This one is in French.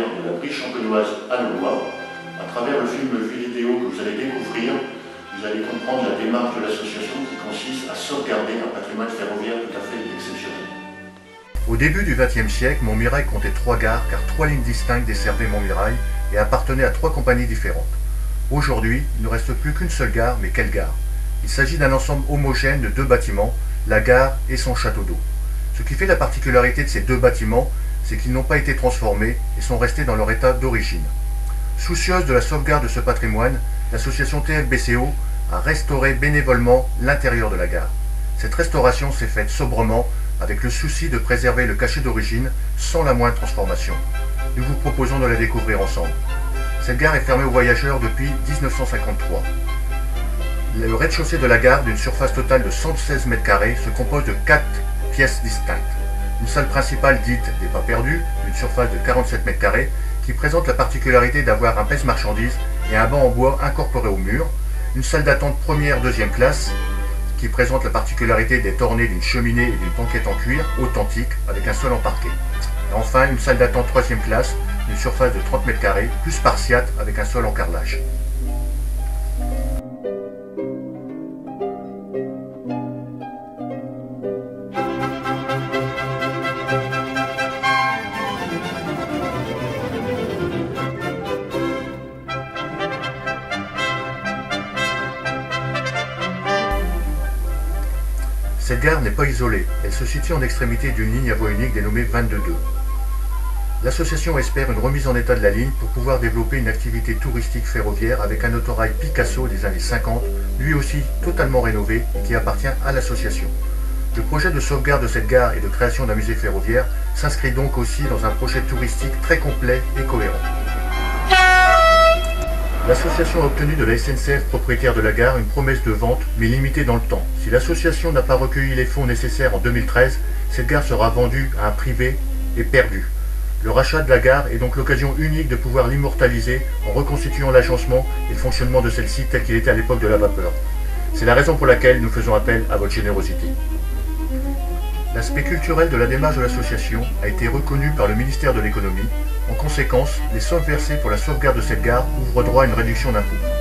ferroviaire de la Brie champenoise à Nollois. À travers le film vidéo que vous allez découvrir, vous allez comprendre la démarche de l'association qui consiste à sauvegarder un patrimoine ferroviaire tout à fait exceptionnel. Au début du XXe siècle, Montmirail comptait 3 gares car 3 lignes distinctes desservaient Montmirail et appartenaient à 3 compagnies différentes. Aujourd'hui, il ne reste plus qu'une seule gare, mais quelle gare? Il s'agit d'un ensemble homogène de 2 bâtiments, la gare et son château d'eau. Ce qui fait la particularité de ces 2 bâtiments, c'est qu'ils n'ont pas été transformés et sont restés dans leur état d'origine. Soucieuse de la sauvegarde de ce patrimoine, l'association TFBCO a restauré bénévolement l'intérieur de la gare. Cette restauration s'est faite sobrement, avec le souci de préserver le cachet d'origine sans la moindre transformation. Nous vous proposons de la découvrir ensemble. Cette gare est fermée aux voyageurs depuis 1953. Le rez-de-chaussée de la gare, d'une surface totale de 116 m², se compose de 4 pièces distinctes. Une salle principale dite des pas perdus, d'une surface de 47 m², qui présente la particularité d'avoir un pèse-marchandises et un banc en bois incorporé au mur. Une salle d'attente première, deuxième classe, qui présente la particularité d'être ornée d'une cheminée et d'une banquette en cuir authentique avec un sol en parquet. Et enfin, une salle d'attente troisième classe, d'une surface de 30 m², plus spartiate avec un sol en carrelage. Cette gare n'est pas isolée, elle se situe en extrémité d'une ligne à voie unique dénommée 22.2. L'association espère une remise en état de la ligne pour pouvoir développer une activité touristique ferroviaire avec un autorail Picasso des années 50, lui aussi totalement rénové et qui appartient à l'association. Le projet de sauvegarde de cette gare et de création d'un musée ferroviaire s'inscrit donc aussi dans un projet touristique très complet et cohérent. L'association a obtenu de la SNCF propriétaire de la gare une promesse de vente, mais limitée dans le temps. Si l'association n'a pas recueilli les fonds nécessaires en 2013, cette gare sera vendue à un privé et perdue. Le rachat de la gare est donc l'occasion unique de pouvoir l'immortaliser en reconstituant l'agencement et le fonctionnement de celle-ci tel qu'il était à l'époque de la vapeur. C'est la raison pour laquelle nous faisons appel à votre générosité. L'aspect culturel de la démarche de l'association a été reconnu par le ministère de l'économie. En conséquence, les sommes versées pour la sauvegarde de cette gare ouvrent droit à une réduction d'impôts.